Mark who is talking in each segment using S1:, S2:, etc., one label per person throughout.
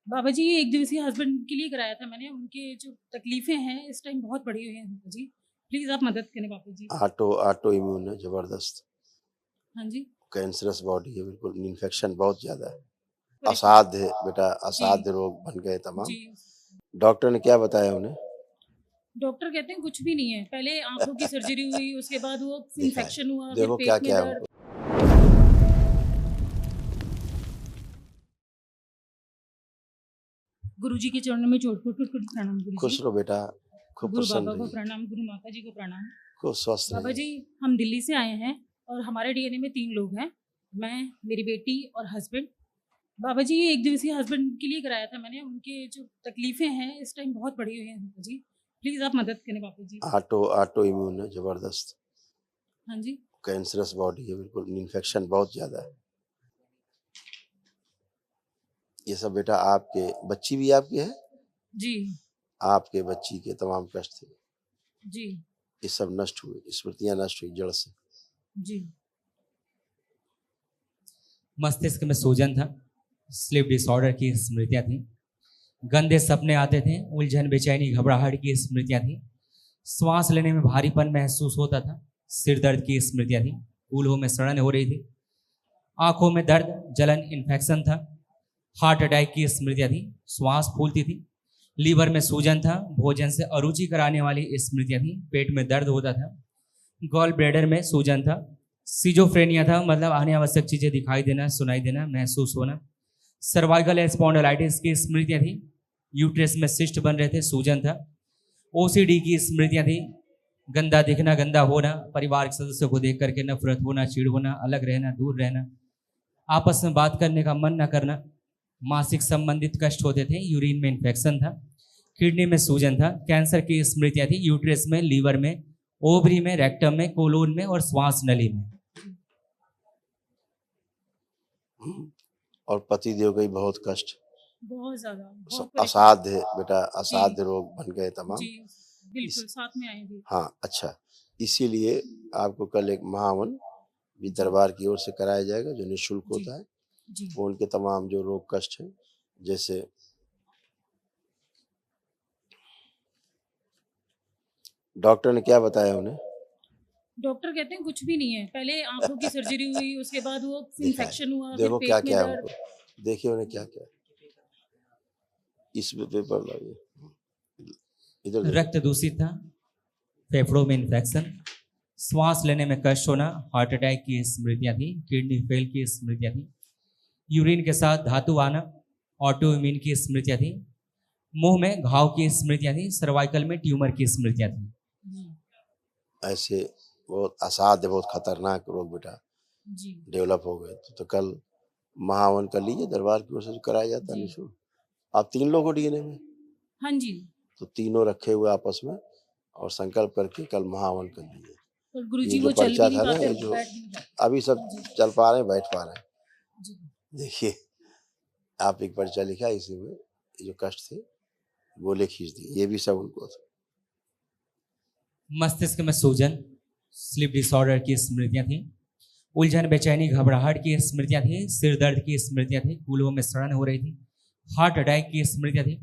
S1: बाबा जी ये एक दिवसीय हस्बैंड के लिए कराया था मैंने। उनके जो तकलीफ़ें हैं इस टाइम बहुत बढ़ी हुई हैं बाबा जी। प्लीज़ आप मदद करें बाबा जी।
S2: ऑटो इम्यून है जबरदस्त।
S1: हाँ जी,
S2: कैंसरस बॉडी है, बिल्कुल इन्फेक्शन बहुत ज्यादा है।
S1: परेशान
S2: असाध्य है बेटा,
S1: जी,
S2: असाध्य रोग बन गए तमाम।
S1: जी।
S2: डॉक्टर ने क्या बताया उन्हें?
S1: डॉक्टर कहते हैं कुछ भी नहीं है। पहले आँखों की सर्जरी हुई, उसके बाद वो
S2: दिखाए,
S1: इन्फेक्शन हुआ, फिर
S2: देखो क्या
S1: पेट में
S2: क्या है
S1: दर्द।
S2: उनको।
S1: गुरुजी के चरणों में कोटि-कोटि प्रणाम गुरुजी।
S2: खुश रहो बेटा, खूब
S1: गुरु
S2: प्रसन्न
S1: बाबा को
S2: रहिए,
S1: प्रणाम, गुरु माता जी को प्रणाम।
S2: खूब स्वस्थ
S1: बाबा
S2: रहिए।
S1: जी हम दिल्ली से आए हैं और हमारे डीएनए में 3 लोग हैं। मैं, मेरी बेटी और हस्बैंड। बाबा जी ये एक दिवसीय हस्बैंड के लिए कराया था मैंने। उनके जो तकलीफ़ें हैं इस टाइम बहुत बढ़ी हुई हैं बाबा जी। प्लीज़ आप मदद करें बाबा जी।
S2: ऑटो इम्यून है जबरदस्त।
S1: हाँ जी,
S2: कैंसरस बॉडी है, बिल्कुल इन्फेक्शन बहुत ज्यादा है। ये सब बेटा आपके बच्ची भी आपकी है,
S1: जी,
S2: आपके बच्ची के तमाम कष्ट थे,
S1: जी,
S2: ये सब नष्ट हुए, स्मृतियां नष्ट हुई जड़ से।
S1: जी,
S3: मस्तिष्क में सूजन था, स्लीप डिसऑर्डर की स्मृतियां थी, गंदे सपने आते थे, उलझन बेचैनी घबराहट की स्मृतियां थी, श्वास लेने में भारीपन महसूस होता था, सिर दर्द की स्मृतियां थी, कूल्हों में सड़न हो रही थी, आंखों में दर्द, जलन, इन्फेक्शन था, हार्ट अटैक की स्मृतियां थी, श्वास फूलती थी, लीवर में सूजन था, भोजन से अरुचि कराने वाली स्मृतियां थी, पेट में दर्द होता था, गॉल ब्लैडर में सूजन था, सिजोफ्रेनिया था, मतलब आने आवश्यक चीजें दिखाई देना, सुनाई देना, महसूस होना, सर्वाइकल स्पॉन्डिलाइटिस की स्मृतियां थी, यूट्रस में सिस्ट बन रहे थे, सूजन था, ओसीडी की स्मृतियां थी, गंदा दिखना, गंदा होना, परिवार के सदस्यों को देख करके नफरत होना, चिढ़ होना, अलग रहना, दूर रहना, आपस में बात करने का मन न करना, मासिक संबंधित कष्ट होते थे, यूरिन में इन्फेक्शन था, किडनी में सूजन था, कैंसर की स्मृतियां थी, यूट्रस में, लीवर में, ओवरी में, रेक्टम में, कोलोन में और श्वास नली में।
S2: और पति देव का भी बहुत कष्ट,
S1: बहुत ज़्यादा, बहुत
S2: सब
S1: परेशान।
S2: असाध्य है बेटा,
S1: जी,
S2: असाध्य रोग बन गए तमाम।
S1: जी, बिल्कुल साथ में आए भी।
S2: हाँ अच्छा, इसीलिए आपको कल एक महावन भी
S1: जी,
S2: दरबार की ओर से कराया जाएगा जो निःशुल्क
S1: जी,
S2: होता है।
S1: जी।
S2: वो उनके तमाम जो रोग कष्ट हैं, जैसे डॉक्टर ने क्या बताया उन्हें?
S1: डॉक्टर कहते हैं कुछ भी नहीं है। पहले आँखों की सर्जरी हुई, उसके बाद वो
S2: दिखाए,
S1: इन्फेक्शन हुआ, फिर
S2: देखो क्या
S1: पेट में
S2: क्या है
S1: दर्द।
S2: उनको, देखिए उन्हें क्या क्या है। इस पेपर लाइए, इधर देखो।
S3: रक्त दूषित था, फेफड़ों में इन्फेक्शन, श्वास लेने में कष्ट होना, हार्ट अटैक की स्मृतियां थी, किडनी फेल की स्मृतियां थी, यूरिन के साथ धातु आना, ऑटो इम्यून की स्मृतियां थी, मुंह में घाव की स्मृतियां थी, सर्वाइकल में ट्यूमर की स्मृतियां थी।
S1: जी,
S2: ऐसे बहुत असाध्य, बहुत खतरनाक रोग बेटा
S1: जी,
S2: डेवलप हो गए तो कल महावन कर लीजिए, दरबार की ओर से जो कराया जाता है
S1: जी।
S2: निःशुल्क। आप 3 लोग हो डीएनए में,
S1: हाँ जी,
S2: तो तीनों रखे हुए आपस में और संकल्प करके कल महावन कर लीजिए।
S1: पर
S2: ये
S1: गुरुजी
S2: जो
S1: वो चल भी
S2: पर्चा
S1: नहीं
S2: था ना,
S1: पाते,
S2: ये जो
S1: बैठ भी नहीं पाते।
S2: अभी सब
S1: हाँ जी,
S2: चल पा रहे हैं, बैठ पा रहे हैं।
S1: जी,
S2: देखिए, आप एक पर्चा लिखा, इसी में ये जो कष्ट थे गोले खींच दिए, ये भी सब उनको था।
S3: मस्तिष्क में सूजन, स्लीप डिसऑर्डर की स्मृतियां थी, उलझन बेचैनी घबराहट की स्मृतियां थी, सिर दर्द की स्मृतियां थी, कूल्हों में सड़न हो रही थी, हार्ट अटैक की स्मृतियां थी,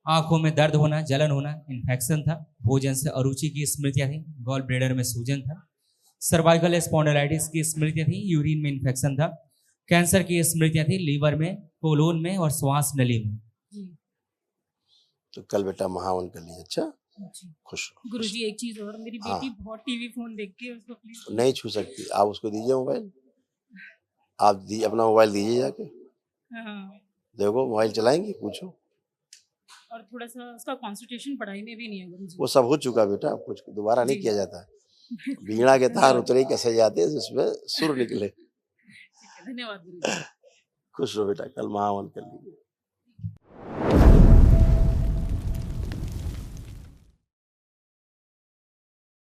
S3: आंखों में दर्द होना, जलन होना, इन्फेक्शन था, भोजन से अरुचि की स्मृतियां थी, गॉल ब्लैडर में सूजन था, सर्वाइकल स्पॉन्डिलाइटिस की स्मृतियां थी, यूरिन में इन्फेक्शन था, कैंसर की स्मृतियां थी, लीवर में, कोलोन में और श्वास नली में।
S1: जी,
S2: तो कल बेटा महावन कर लीजिए। अच्छा,
S1: जी।
S2: खुश रहो, खुश
S1: गुरुजी एक चीज़ और, मेरी
S2: रहो।
S1: बेटी
S2: हाँ,
S1: बहुत टीवी फ़ोन देखती है, उसको प्लीज़
S2: तो नहीं छू सकती, आप उसको दीजिए मोबाइल, आप अपना मोबाइल दीजिए जाके,
S1: हाँ,
S2: देखो मोबाइल चलाएंगी, पूछो।
S1: और थोड़ा-सा उसका कंसंट्रेशन पढ़ाई में भी नहीं है गुरुजी।
S2: वो सब हो चुका बेटा, कुछ दोबारा नहीं
S1: जी।
S2: किया जाता है। वीणा के तार
S1: धन्यवाद।
S2: उतरे कैसे जाते हैं जिसमें सुर निकले।
S1: ठीक है, धन्यवाद गुरुजी।
S2: खुश रहो बेटा, कल महावन कर लीजिए।